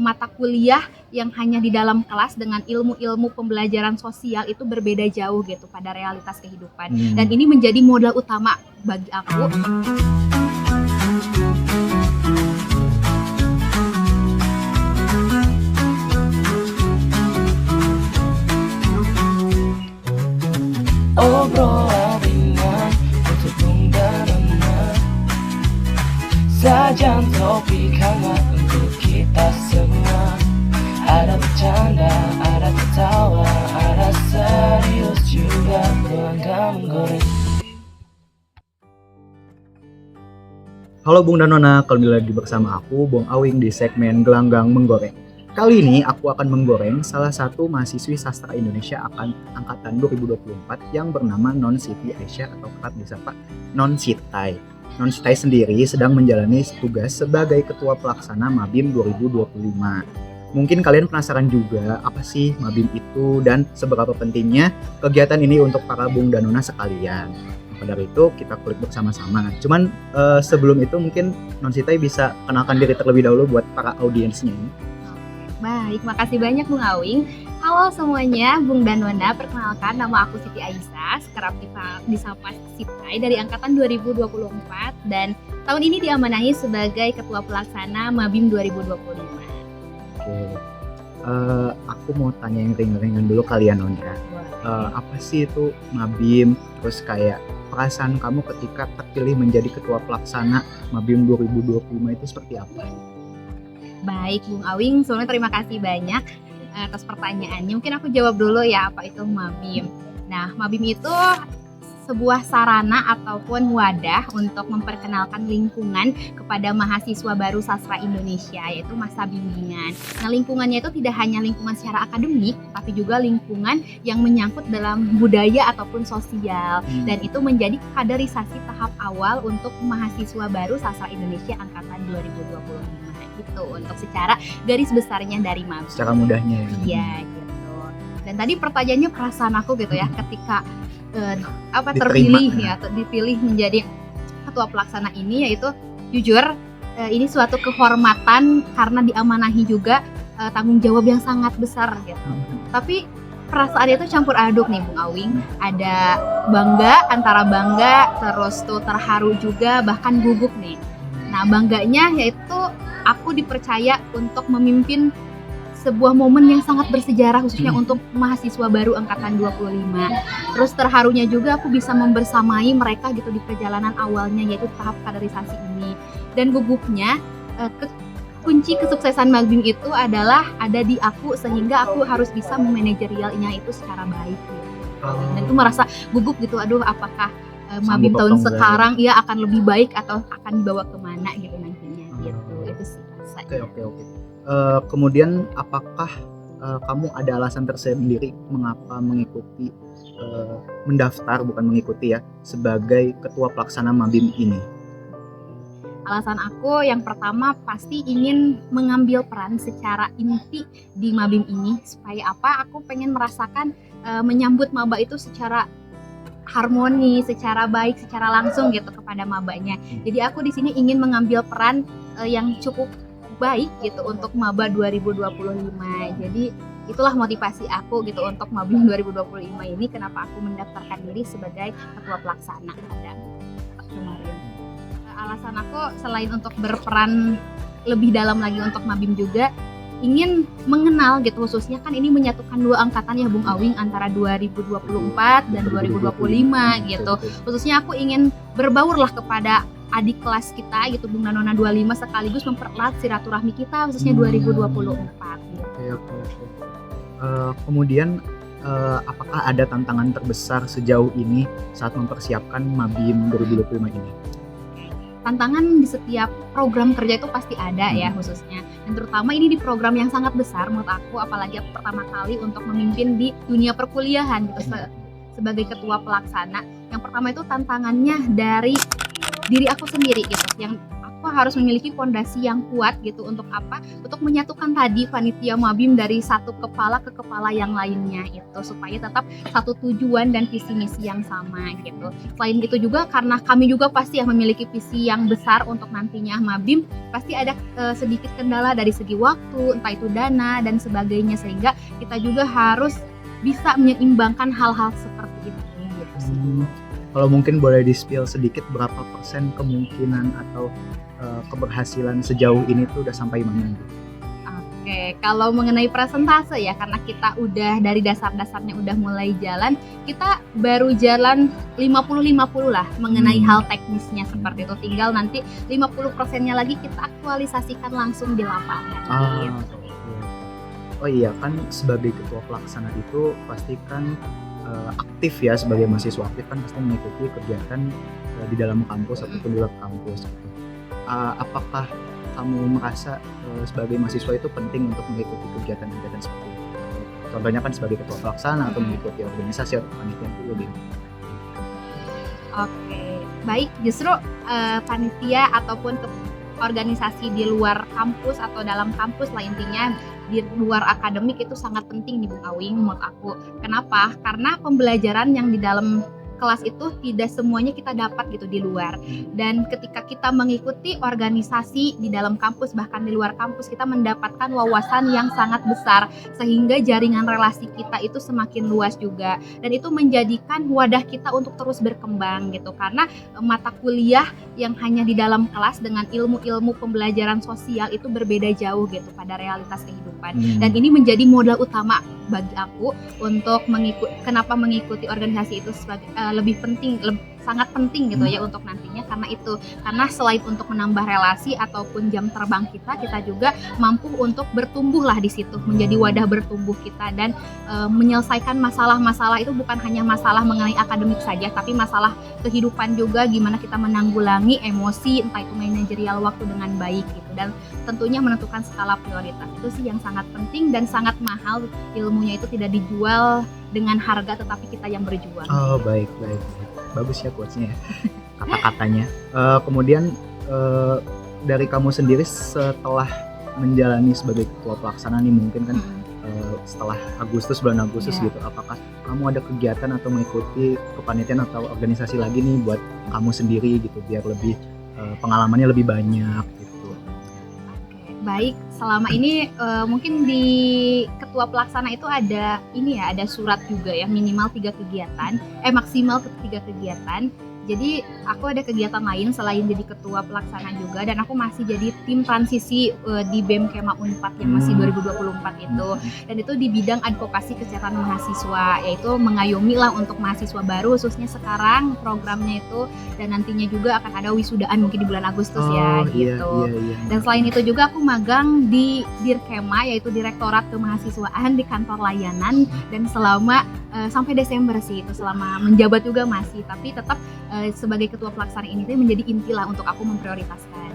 mata kuliah yang hanya di dalam kelas dengan ilmu-ilmu pembelajaran sosial itu berbeda jauh gitu pada realitas kehidupan. Dan ini menjadi modal utama bagi aku. Obrolan ringan untuk Bung dan Nona, sajian topik hangat untuk kita semua. Ada bercanda, ada tertawa, ada serius juga, gelanggang menggoreng. Halo Bung dan Nona, kembali lagi bersama aku, Bung Awing di segmen Gelanggang Menggoreng. Kali ini aku akan menggoreng salah satu mahasiswi sastra Indonesia angkatan 2024 yang bernama Non Siti Aisyah atau kerap disapa Non Sitai. Non Sitai sendiri sedang menjalani tugas sebagai Ketua Pelaksana Mabim 2025. Mungkin kalian penasaran juga apa sih Mabim itu dan seberapa pentingnya kegiatan ini untuk para Bung dan Nona sekalian. Maka dari itu kita kulik bersama-sama. Cuman sebelum itu mungkin Non Sitai bisa kenalkan diri terlebih dahulu buat para audiensnya ini. Baik, makasih banyak Bung Awing. Halo semuanya, Bung dan Nona, perkenalkan nama aku Siti Aisyah, kerap disapa Sitai dari angkatan 2024 dan tahun ini diamanahi sebagai Ketua Pelaksana Mabim 2025. Oke, aku mau tanya yang ringan-ringan dulu kalian Non ya. Apa sih itu Mabim? Terus kayak perasaan kamu ketika terpilih menjadi Ketua Pelaksana Mabim 2025 itu seperti apa? Baik Bung Awing, sebelumnya terima kasih banyak atas pertanyaannya. Mungkin aku jawab dulu ya apa itu Mabim. Nah, Mabim itu sebuah sarana ataupun wadah untuk memperkenalkan lingkungan kepada mahasiswa baru sastra Indonesia, yaitu masa bimbingan. Nah, lingkungannya itu tidak hanya lingkungan secara akademik, tapi juga lingkungan yang menyangkut dalam budaya ataupun sosial. Dan itu menjadi kaderisasi tahap awal untuk mahasiswa baru sastra Indonesia angkatan 2025. Gitu untuk secara garis besarnya dari Mabim. Secara mudahnya. Iya gitu. Dan tadi pertanyaannya perasaan aku gitu ya ketika dipilih menjadi ketua pelaksana ini, yaitu jujur ini suatu kehormatan karena diamanahi juga tanggung jawab yang sangat besar gitu. Tapi perasaan itu campur aduk nih Bung Awing. Ada bangga, antara bangga, terus tuh terharu juga, bahkan gugup nih. Nah, bangganya yaitu aku dipercaya untuk memimpin sebuah momen yang sangat bersejarah khususnya untuk mahasiswa baru angkatan 25. Terus terharunya juga aku bisa membersamai mereka gitu di perjalanan awalnya, yaitu tahap kaderisasi ini. Dan gugupnya kunci kesuksesan Mabim itu adalah ada di aku, sehingga aku harus bisa memanajerialnya itu secara baik gitu. Dan itu merasa gugup gitu, aduh apakah Mabim tahun sekarang ya akan lebih baik atau akan dibawa kemana gitu nantinya gitu. Itu sih rasanya. Oke. Kemudian apakah kamu ada alasan tersendiri mengapa mengikuti mendaftar, bukan mengikuti ya, sebagai ketua pelaksana Mabim ini? Alasan aku yang pertama pasti ingin mengambil peran secara inti di Mabim ini. Supaya apa? Aku pengen merasakan menyambut maba itu secara harmoni, secara baik, secara langsung gitu kepada mabanya. Jadi aku di sini ingin mengambil peran yang cukup baik gitu untuk maba 2025. Jadi itulah motivasi aku gitu untuk Mabim 2025 ini, kenapa aku mendaftarkan diri sebagai ketua pelaksana pada kemarin. Alasan aku selain untuk berperan lebih dalam lagi untuk Mabim juga ingin mengenal gitu, khususnya kan ini menyatukan dua angkatan ya Bung Awing, antara 2024 dan 2025 gitu. Khususnya aku ingin berbaur lah kepada adik kelas kita gitu Bung Nona 25, sekaligus mempererat silaturahmi kita khususnya 2024 gitu. Oke. Kemudian apakah ada tantangan terbesar sejauh ini saat mempersiapkan Mabim 2025 ini? Tantangan di setiap program kerja itu pasti ada ya khususnya, dan terutama ini di program yang sangat besar menurut aku, apalagi aku pertama kali untuk memimpin di dunia perkuliahan gitu sebagai ketua pelaksana. Yang pertama itu tantangannya dari diri aku sendiri gitu, yang aku aku harus memiliki fondasi yang kuat gitu. Untuk apa? Untuk menyatukan tadi panitia Mabim dari satu kepala ke kepala yang lainnya itu, supaya tetap satu tujuan dan visi misi yang sama gitu. Selain itu juga karena kami juga pasti yang memiliki visi yang besar untuk nantinya Mabim, pasti ada sedikit kendala dari segi waktu, entah itu dana dan sebagainya, sehingga kita juga harus bisa menyeimbangkan hal-hal seperti itu gitu sih. Kalau mungkin boleh di-spill sedikit berapa persen kemungkinan atau keberhasilan sejauh ini tuh udah sampai mana gitu? Oke, kalau mengenai persentase ya, karena kita udah dari dasar-dasarnya udah mulai jalan, kita baru jalan 50-50 lah mengenai hal teknisnya seperti itu. Tinggal nanti 50%-nya lagi kita aktualisasikan langsung di lapangan gitu. Oh iya, kan sebagai ketua pelaksana itu pastikan aktif ya, sebagai mahasiswa aktif kan pasti mengikuti kegiatan di dalam kampus ataupun di luar kampus gitu. Apakah kamu merasa sebagai mahasiswa itu penting untuk mengikuti kegiatan-kegiatan seperti itu? Contohnya kan sebagai ketua pelaksana atau mengikuti organisasi atau panitia itu lebih. Oke, baik, justru panitia ataupun organisasi di luar kampus atau dalam kampus lah, intinya di luar akademik itu sangat penting nih Bung Awing menurut aku. Kenapa? Karena pembelajaran yang di dalam kelas itu tidak semuanya kita dapat gitu di luar. Dan ketika kita mengikuti organisasi di dalam kampus, bahkan di luar kampus, kita mendapatkan wawasan yang sangat besar, sehingga jaringan relasi kita itu semakin luas juga. Dan itu menjadikan wadah kita untuk terus berkembang gitu. Karena mata kuliah yang hanya di dalam kelas dengan ilmu-ilmu pembelajaran sosial itu berbeda jauh gitu pada realitas kehidupan. Dan ini menjadi modal utama bagi aku untuk kenapa mengikuti organisasi itu sebagai lebih penting, sangat penting gitu ya untuk nantinya, karena selain untuk menambah relasi ataupun jam terbang kita juga mampu untuk bertumbuh lah di situ, menjadi wadah bertumbuh kita dan menyelesaikan masalah-masalah itu bukan hanya masalah mengenai akademik saja, tapi masalah kehidupan juga, gimana kita menanggulangi emosi, entah itu manajerial waktu dengan baik gitu, dan tentunya menentukan skala prioritas. Itu sih yang sangat penting dan sangat mahal, ilmunya itu tidak dijual dengan harga, tetapi kita yang berjuang. Oh baik. Bagus ya quotes-nya ya, kata-katanya. Kemudian dari kamu sendiri setelah menjalani sebagai ketua pelaksana nih, mungkin kan setelah bulan Agustus gitu, apakah kamu ada kegiatan atau mengikuti kepanitiaan atau organisasi lagi nih buat kamu sendiri gitu, biar lebih pengalamannya lebih banyak gitu? Baik, selama ini mungkin di ketua pelaksana itu ada surat juga ya, minimal 3 kegiatan, maksimal 3 kegiatan. Jadi aku ada kegiatan lain selain jadi ketua pelaksana juga, dan aku masih jadi tim transisi di BEM Kema Unpad yang masih 2024 itu. Dan itu di bidang advokasi kesehatan mahasiswa, yaitu mengayomi lah untuk mahasiswa baru, khususnya sekarang programnya itu, dan nantinya juga akan ada wisudaan mungkin di bulan Agustus gitu. Iya. Dan selain itu juga aku magang di Dirkema, yaitu Direktorat Kemahasiswaan di kantor layanan, dan selama sampai Desember sih itu, selama menjabat juga masih, tapi tetap sebagai ketua pelaksana ini tuh menjadi inti lah untuk aku memprioritaskan.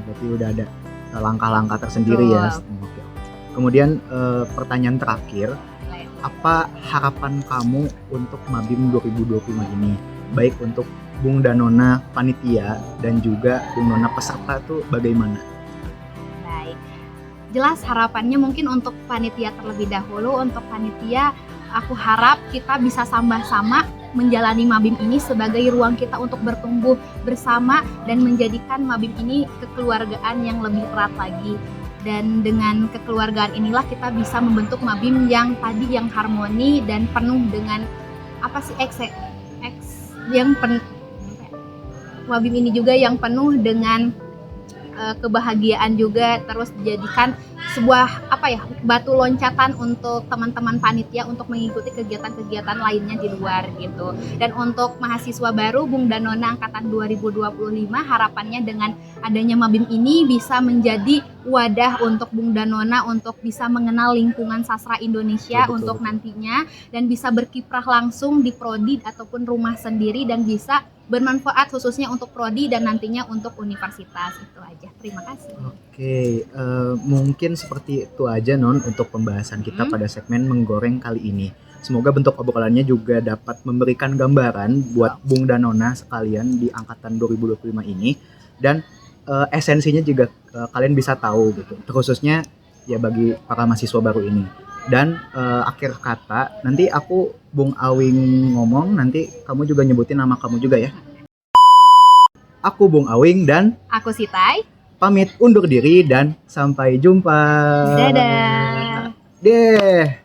Berarti udah ada langkah-langkah tersendiri. Betul. Ya. Kemudian pertanyaan terakhir, apa harapan kamu untuk Mabim 2025 ini? Baik untuk Bung Danona panitia dan juga Bung Nona peserta tuh bagaimana? Baik, jelas harapannya mungkin untuk panitia terlebih dahulu. Untuk panitia, aku harap kita bisa sama-sama menjalani Mabim ini sebagai ruang kita untuk bertumbuh bersama dan menjadikan Mabim ini kekeluargaan yang lebih erat lagi. Dan dengan kekeluargaan inilah kita bisa membentuk Mabim yang harmoni dan penuh dengan Mabim ini juga yang penuh dengan kebahagiaan juga, terus dijadikan sebuah batu loncatan untuk teman-teman panitia untuk mengikuti kegiatan-kegiatan lainnya di luar gitu. Dan untuk mahasiswa baru Bung Danona angkatan 2025, harapannya dengan adanya Mabim ini bisa menjadi wadah untuk Bung Danona untuk bisa mengenal lingkungan sastra Indonesia. Betul. Untuk nantinya, dan bisa berkiprah langsung di prodi ataupun rumah sendiri, dan bisa bermanfaat khususnya untuk prodi dan nantinya untuk universitas. Itu aja. Terima kasih. Oke, mungkin seperti itu aja Non untuk pembahasan kita pada segmen menggoreng kali ini. Semoga bentuk obrolannya juga dapat memberikan gambaran buat Bung Danona sekalian di angkatan 2025 ini. Dan esensinya juga kalian bisa tahu gitu. Terkhususnya ya bagi para mahasiswa baru ini. Dan akhir kata nanti aku Bung Awing ngomong, nanti kamu juga nyebutin nama kamu juga ya. Aku Bung Awing dan Aku Sitai. pamit undur diri dan sampai jumpa. Dadah. Deh.